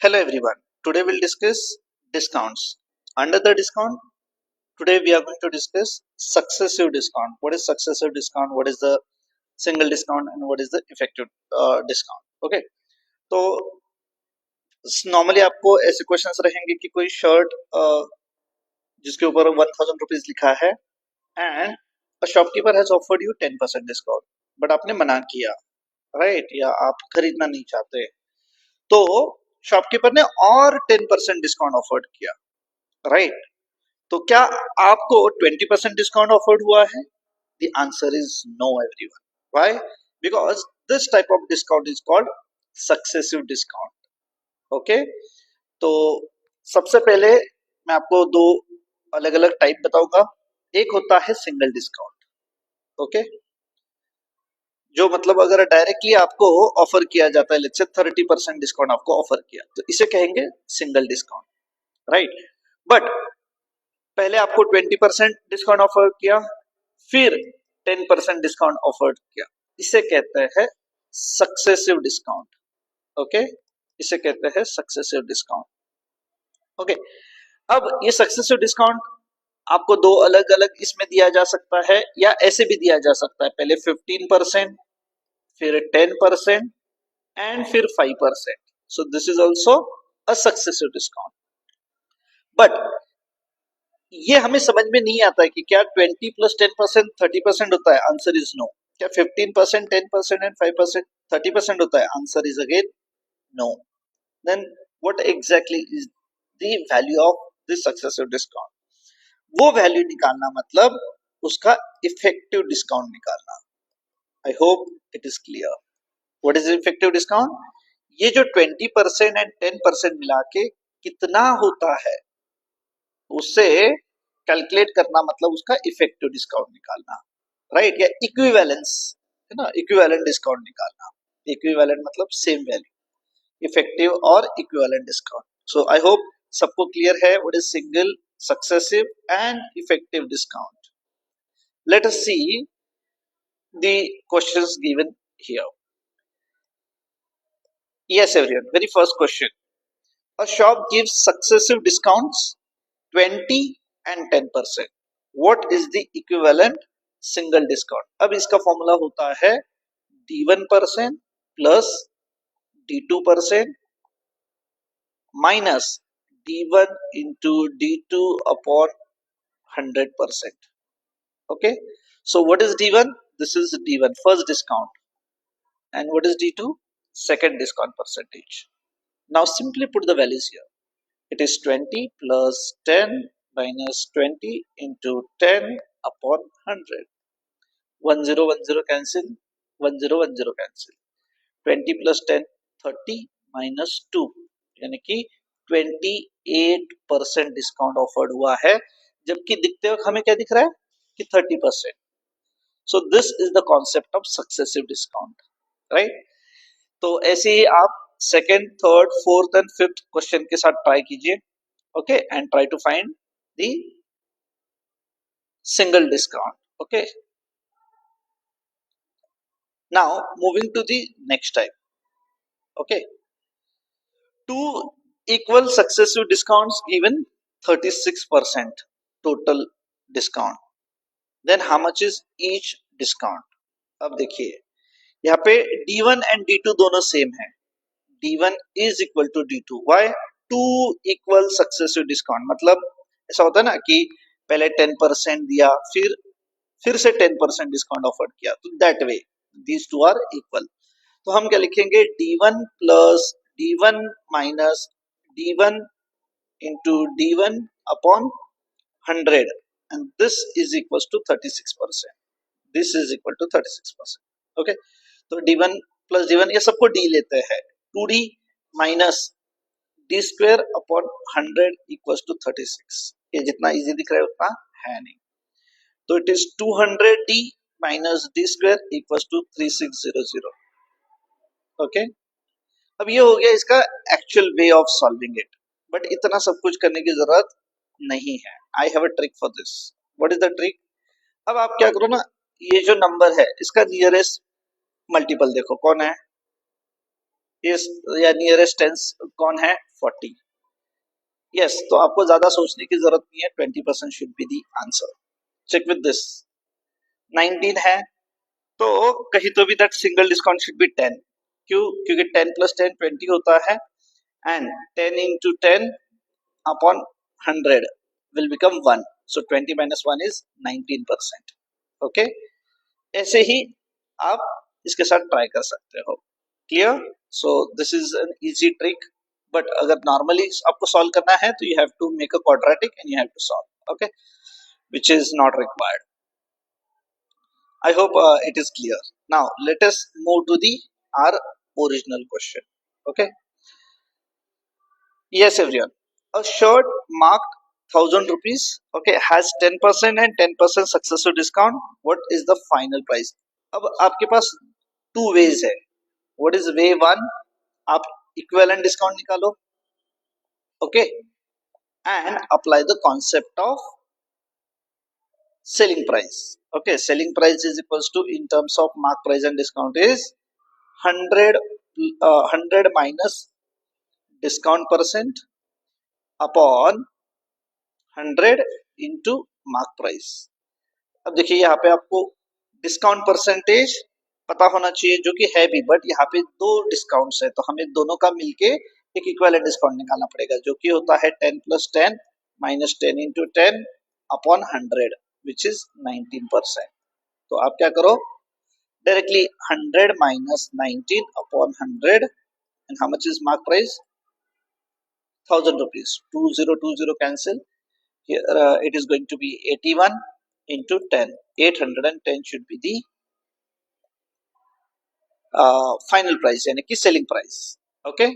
Hello everyone. Today we'll discuss discounts. Under the discount, today we are going to discuss successive discount. What is successive discount? What is the single discount? And what is the effective discount? Okay. तो normally आपको ऐसे questions रहेंगे कि कोई shirt जिसके ऊपर 1000 rupees लिखा है and a shopkeeper has offered you 10% discount but आपने मना किया, राइट? या आप खरीदना नहीं चाहते, तो शॉपकीपर ने और 10% डिस्काउंट ऑफर्ड किया, राइट? तो क्या आपको 20% डिस्काउंट ऑफर्ड हुआ है? The answer is no everyone. Why? Because this type of discount is called successive discount. Okay, तो सबसे पहले मैं आपको दो अलग अलग टाइप बताऊंगा. एक होता है सिंगल डिस्काउंट. ओके, जो मतलब अगर डायरेक्टली आपको ऑफर किया जाता है, लेट्स से 30% डिस्काउंट आपको ऑफर किया, तो इसे कहेंगे सिंगल डिस्काउंट, राइट? बट पहले आपको 20% डिस्काउंट ऑफर किया, फिर 10% डिस्काउंट ऑफर किया, इसे कहते हैं सक्सेसिव डिस्काउंट. ओके, इसे कहते हैं सक्सेसिव डिस्काउंट. ओके, अब ये सक्सेसिव डिस्काउंट आपको दो अलग अलग इसमें दिया जा सकता है या ऐसे भी दिया जा सकता है. पहले 15%, फिर 10% एंड फिर 5%. सो this is also a successive discount. But ये हमें समझ में नहीं आता है कि क्या 20 प्लस 10% 30% होता है? Answer is no. क्या 15%, 10% एंड 5% 30% होता है? Answer is again no. Then what exactly is the value of this successive discount? वो वैल्यू निकालना मतलब उसका इफेक्टिव डिस्काउंट निकालना. I hope it is clear. What is effective discount? ये जो 20% एंड 10% मिला के कितना होता है, उससे कैलकुलेट करना मतलब उसका इफेक्टिव डिस्काउंट निकालना, राइट? या इक्विवेलेंस, है ना, इक्विवेलेंट डिस्काउंट निकालना. इक्विवेलेंट मतलब सेम वैल्यू, इफेक्टिव और equivalent discount. So I hope सबको क्लियर है what is single, successive and effective discount. Let us see the questions given here. Yes everyone, very first question. A shop gives successive discounts 20 and 10%. What is the equivalent single discount? अब इसका formula होता है D1% plus D2% minus D1 into D2 upon 100%. Okay, so what is D1? This is D1, first discount, and what is D2? Second discount percentage. Now simply put the values here. It is 20 plus 10 minus 20 into 10 upon 100. 10 cancel, 10 cancel. 20 plus 10 30 minus 2, यानी कि 28% discount offered हुआ है, जबकि दिखते वक्त हमें क्या दिख रहा है कि 30%. सो this is the concept of successive discount, right? तो ऐसे ही आप second, third, fourth and fifth question के साथ ट्राई कीजिए. Okay, and try to find the single discount. Okay, now moving to the next type. Okay, two equal successive discounts given 36% total discount. Then how much is each discount? अब देखिए यहाँ पे D1 and D2 दोनों same है. D1 is equal to D2. Why? Two equal successive discount मतलब ऐसा होता है ना कि पहले 10% दिया, फिर से 10% डिस्काउंट ऑफर किया, तो that way these two are equal. तो हम क्या लिखेंगे? D1 plus D1 minus D1 into D1 upon 100, and this is equals to 36%. This is equal to 36%. Okay, तो D1 प्लस D1 ये सबको D लेते हैं. 2D minus D square upon 100 equals to 36. ये जितना इजी दिख रहा है उतना है नहीं. तो it is 200D minus D square equals to 3600. Okay, अब ये हो गया इसका actual way of solving it, but इतना सब कुछ करने की जरूरत नहीं है. I have a trick for this. What is the trick? अब आप क्या करो ना, ये जो नंबर है इसका नियरेस्ट मल्टीपल देखो कौन है. इस या नियरेस्ट टेंस कौन है 40. यस, तो आपको ज्यादा सोचने की जरूरत नहीं है. 20% should be the answer. Check with this. 19 है तो कहीं तो भी that single discount should be 10. क्यों? क्योंकि 10 प्लस 10 20 होता है and 10 into 10 upon 100 will become 1. So 20 minus 1 is 19%. Okay? ऐसे ही आप इसके साथ ट्राई कर सकते हो. Clear? So this is an easy trick. But अगर नॉर्मली आपको सॉल्व करना है तो you have to make a quadratic and you have to solve. Okay, which is not required. I hope it is clear. Now let us move to the our original question. Okay. Yes, everyone. A shirt marked 1,000 rupees, okay, has 10% and 10% successive discount. What is the final price? अब आपके पास two ways है. What is way one? आप equivalent discount निकालो, okay, and apply the concept of selling price. Okay, selling price is equals to, in terms of mark price and discount, is 100 minus discount percent upon 100 into mark price. अब देखिए यहाँ पे आपको discount percentage पता होना चाहिए, जो कि है भी, बट यहाँ पे दो डिस्काउंट्स है तो हमें दोनों का मिलके एक इक्विवेलेंट डिस्काउंट निकालना पड़ेगा, जो कि होता है 10 plus 10 minus 10 into 10 upon 100, which is 19%. तो आप क्या करो, directly 100 minus 19 upon 100, and how much is mark price? 1,000 rupees. 2020 cancel. Here it is going to be 81 into 10. 810 should be the final price, yani ki selling price. Okay,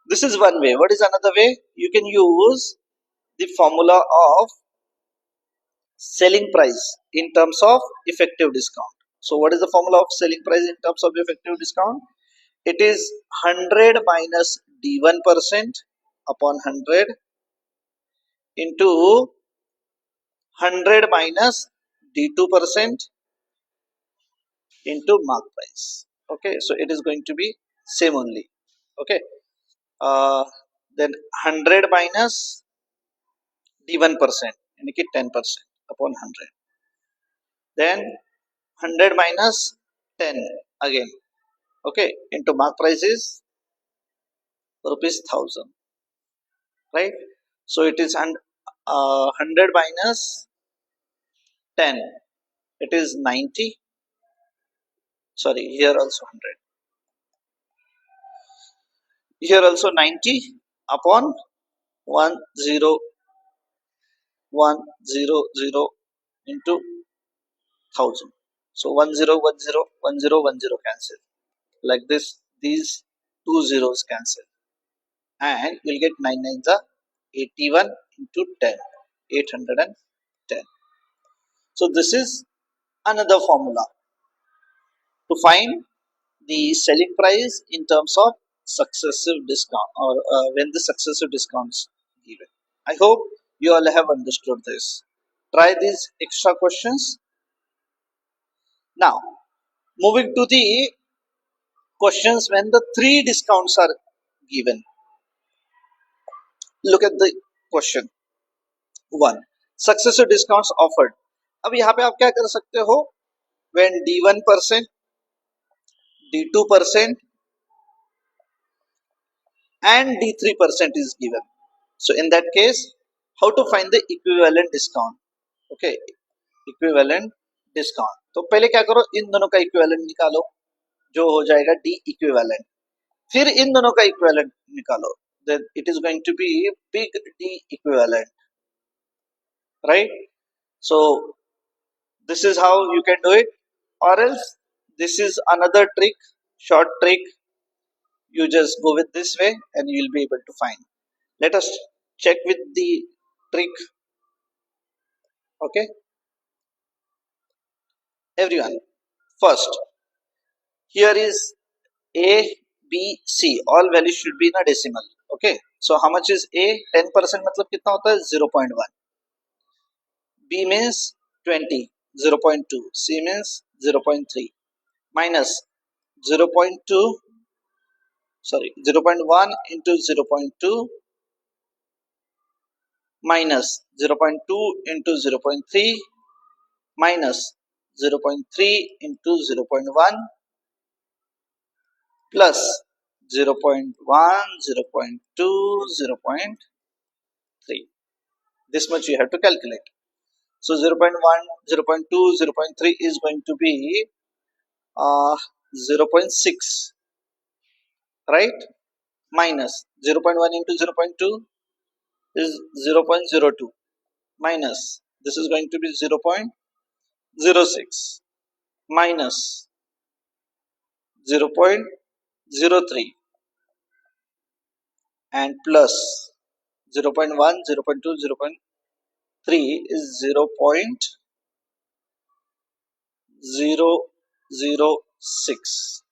this is one way. What is another way? You can use the formula of selling price in terms of effective discount. So what is the formula of selling price in terms of effective discount? It is 100 minus d1% upon 100 into 100 minus d2% into mark price. Okay, so it is going to be same only. Okay, then 100 minus d1%, yani ki 10% upon 100, then 100 minus 10 again, okay, into mark price is rupees 1,000, right? So it is 100 minus 10, it is 90. Sorry, here also 100, here also 90 upon 1,0,1,0,0 into 1,000. So 1,0,1,0,1,0,1,0 cancel. Like this, these two zeros cancel, and you'll get 9 nines are 81 into 10, 810. So this is another formula to find the selling price in terms of successive discount, or when the successive discounts given. I hope you all have understood this. Try these extra questions. Now moving to the questions when the three discounts are given. Look at the question 1. Successive discounts offered. अब यहाँ पे आप क्या कर सकते हो, when d1%, d2% and d3% is given. So in that case, how to find the equivalent discount? Okay, equivalent discount. तो पहले क्या करो, इन दोनों का equivalent निकालो, जो हो जाएगा d equivalent. फिर इन दोनों का equivalent निकालो, then it is going to be big D equivalent, right? So this is how you can do it, or else this is another trick, short trick. You just go with this way and you will be able to find. Let us check with the trick. Okay, everyone, first here is A, B, C, all values should be in a decimal. Okay, so how much is A? 10% मतलब कितना होता है 0.1. B means 20, 0.2. C means 0.3 minus 0.2, sorry, 0.1 into 0.2 minus 0.2 into 0.3 minus 0.3 into 0.1 plus 0.1, 0.2, 0.3. This much you have to calculate. So 0.1, 0.2, 0.3 is going to be 0.6, right? Minus 0.1 into 0.2 is 0.02 minus this is going to be 0.06 minus 0.03 and plus 0.1, 0.2, 0.3 is 0.006,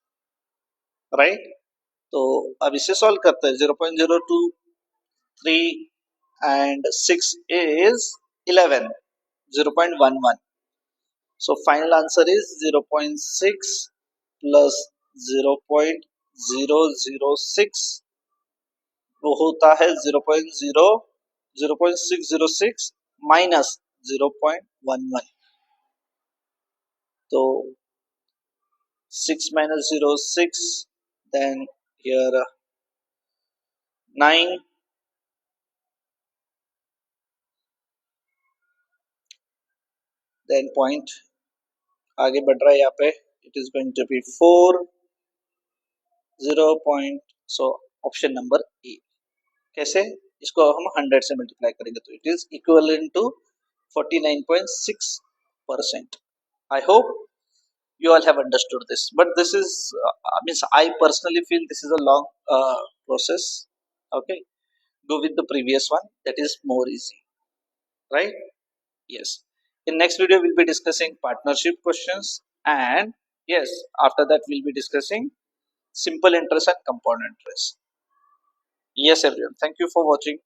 right? तो अब इसे solve करते हैं. 0.023 and 6 is 11, 0.11. So final answer is 0.6 plus 0.006 वो होता है 0.606 minus 0.11. तो 6 minus 06, then here 9, then point आगे बढ़ रहा है यहाँ पे. It is going to be 4, 0. So option number E. कैसे? इसको हम 100 से मल्टीप्लाई करेंगे तो it is equivalent to 49.6%. I hope you all have understood this, but this is means I personally feel this is a long process. Okay, go with the previous one, that is more easy, right? Yes, in next video we'll be discussing partnership questions, and yes, after that we'll be discussing simple interest and compound interest. Yes everyone, thank you for watching.